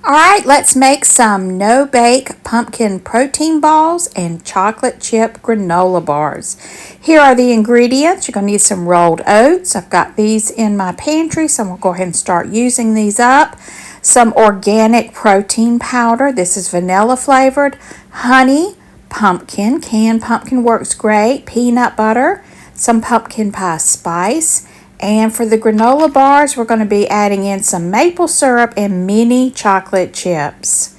Alright, let's make some no-bake pumpkin protein balls and chocolate chip granola bars. Here are the ingredients. You're going to need some rolled oats. I've got these in my pantry, so I'm going to go ahead and start using these up. Some organic protein powder. This is vanilla flavored. Honey, pumpkin. Canned pumpkin works great. Peanut butter, some pumpkin pie spice. And for the granola bars, we're going to be adding in some maple syrup and mini chocolate chips.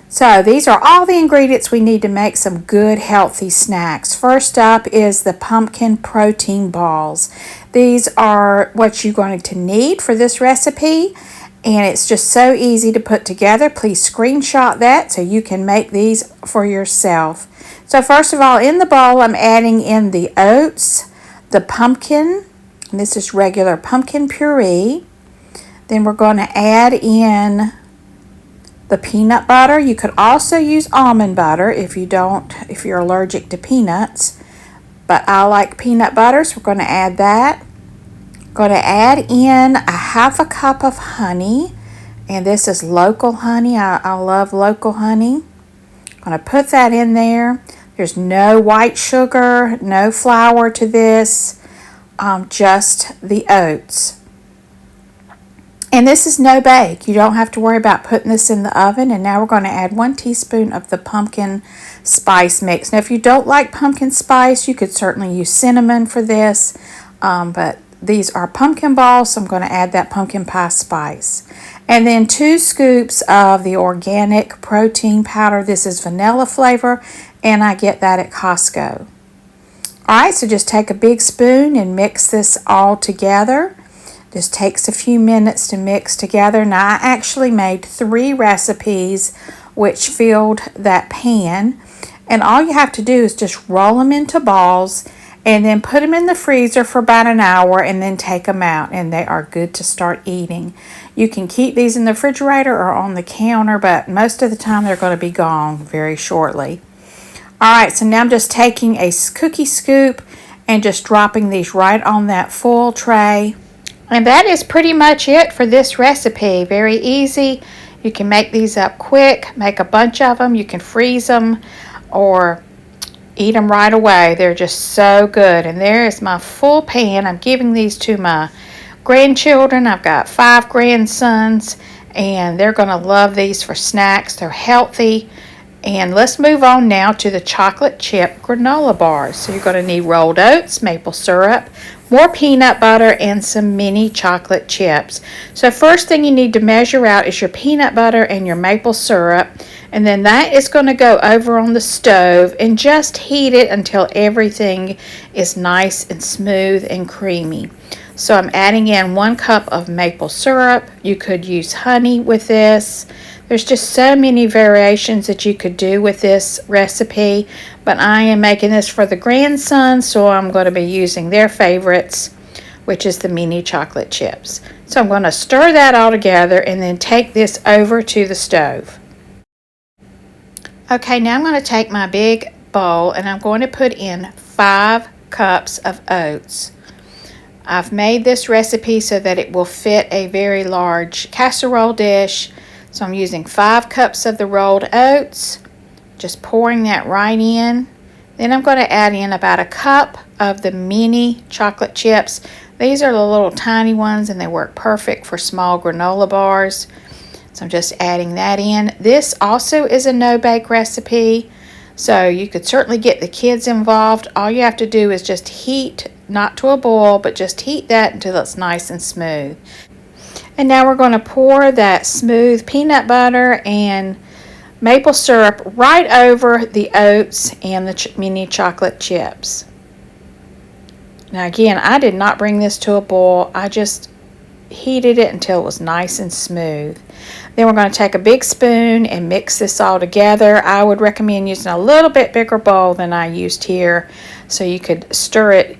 So these are all the ingredients we need to make some good healthy snacks. First up is the pumpkin protein balls. These are what you're going to need for this recipe, and it's just so easy to put together. Please screenshot that so you can make these for yourself. So first of all, in the bowl, I'm adding in the oats, the pumpkin. This is regular pumpkin puree. Then we're going to add in the peanut butter. You could also use almond butter if you're allergic to peanuts. But I like peanut butter, so we're going to add that. Going to add in a half a cup of honey. And this is local honey. I love local honey. Going to put that in there. There's no white sugar, no flour to this. Just the oats. And this is no bake. You don't have to worry about putting this in the oven. And now we're going to add 1 teaspoon of the pumpkin spice mix. Now if you don't like pumpkin spice, you could certainly use cinnamon for this. But these are pumpkin balls, so I'm going to add that pumpkin pie spice. And then 2 scoops of the organic protein powder. This is vanilla flavor, and I get that at Costco. Alright, so just take a big spoon and mix this all together. Just takes a few minutes to mix together. Now I actually made 3 recipes which filled that pan. And all you have to do is just roll them into balls and then put them in the freezer for about an hour and then take them out, and they are good to start eating. You can keep these in the refrigerator or on the counter, but most of the time they're going to be gone very shortly. Alright, so now I'm just taking a cookie scoop and just dropping these right on that full tray. And that is pretty much it for this recipe. Very easy. You can make these up quick, make a bunch of them. You can freeze them or eat them right away. They're just so good. And there is my full pan. I'm giving these to my grandchildren. I've got 5 grandsons, and they're going to love these for snacks. They're healthy. And let's move on now to the chocolate chip granola bars. So you're going to need rolled oats, maple syrup, more peanut butter, and some mini chocolate chips. So first thing you need to measure out is your peanut butter and your maple syrup. And then that is going to go over on the stove and just heat it until everything is nice and smooth and creamy. So I'm adding in 1 cup of maple syrup. You could use honey with this. There's just so many variations that you could do with this recipe, but I am making this for the grandsons, so I'm going to be using their favorites, which is the mini chocolate chips. So I'm going to stir that all together and then take this over to the stove. Okay, now I'm going to take my big bowl and I'm going to put in 5 cups of oats. I've made this recipe so that it will fit a very large casserole dish. So I'm using 5 cups of the rolled oats, just pouring that right in. Then I'm going to add in about 1 cup of the mini chocolate chips. These are the little tiny ones, and they work perfect for small granola bars. So I'm just adding that in. This also is a no-bake recipe, so you could certainly get the kids involved. All you have to do is just heat, not to a boil, but just heat that until it's nice and smooth. And now we're going to pour that smooth peanut butter and maple syrup right over the oats and the mini chocolate chips. Now again, I did not bring this to a boil. I just heated it until it was nice and smooth. Then we're going to take a big spoon and mix this all together. I would recommend using a little bit bigger bowl than I used here so you could stir it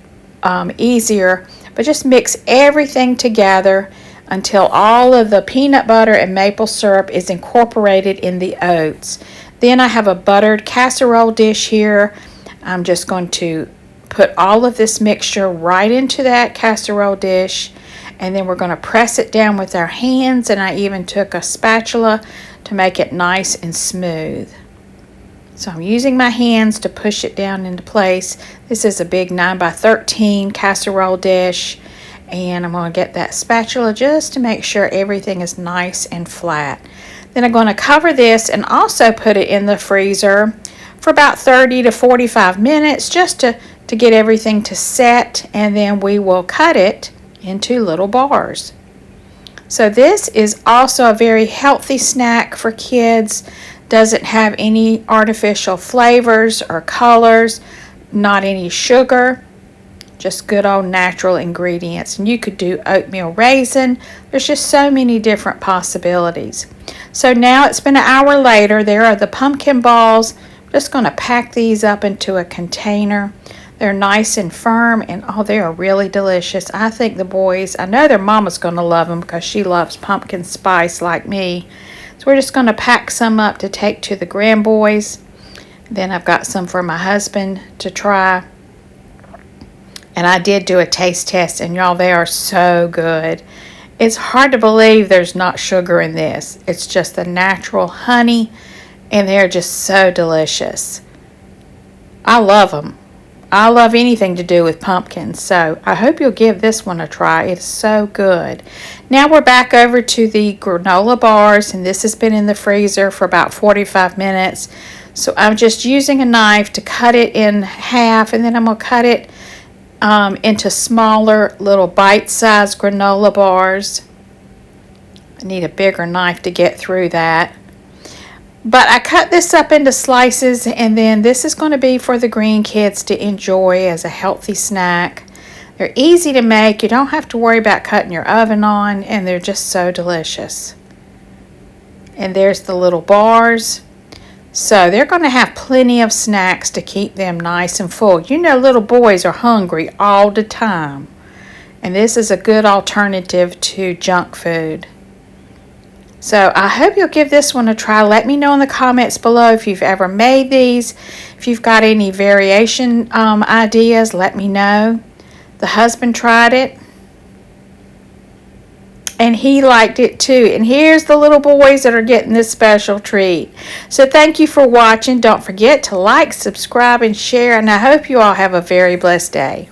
easier. But just mix everything together until all of the peanut butter and maple syrup is incorporated in the oats. Then I have a buttered casserole dish here. I'm just going to put all of this mixture right into that casserole dish And then we're going to press it down with our hands, and I even took a spatula to make it nice and smooth. So I'm using my hands to push it down into place. This is a big 9x13 casserole dish, and I'm going to get that spatula just to make sure everything is nice and flat. Then I'm going to cover this and also put it in the freezer for about 30 to 45 minutes just to get everything to set, and then we will cut it into little bars. So this is also a very healthy snack for kids. Doesn't have any artificial flavors or colors, not any sugar, just good old natural ingredients. And you could do oatmeal raisin. There's just so many different possibilities. So now it's been an hour later. There are the pumpkin balls. I'm just going to pack these up into a container. They're nice and firm, and oh, they are really delicious. I think the boys, I know their mama's going to love them because she loves pumpkin spice like me. So we're just going to pack some up to take to the grandboys. Then I've got some for my husband to try. And I did do a taste test, and y'all, they are so good. It's hard to believe there's not sugar in this. It's just the natural honey, and they're just so delicious. I love them. I love anything to do with pumpkins, so I hope you'll give this one a try. It's so good. Now we're back over to the granola bars, and this has been in the freezer for about 45 minutes. So I'm just using a knife to cut it in half, and then I'm going to cut it into smaller little bite-sized granola bars. I need a bigger knife to get through that. But I cut this up into slices, and then this is going to be for the green kids to enjoy as a healthy snack. They're easy to make. You don't have to worry about cutting your oven on, and they're just so delicious. And there's the little bars. So they're going to have plenty of snacks to keep them nice and full. You know, little boys are hungry all the time. And this is a good alternative to junk food. So I hope you'll give this one a try. Let me know in the comments below if you've ever made these. If you've got any variation ideas, let me know. The husband tried it, and he liked it too. And here's the little boys that are getting this special treat. So thank you for watching. Don't forget to like, subscribe, and share. And I hope you all have a very blessed day.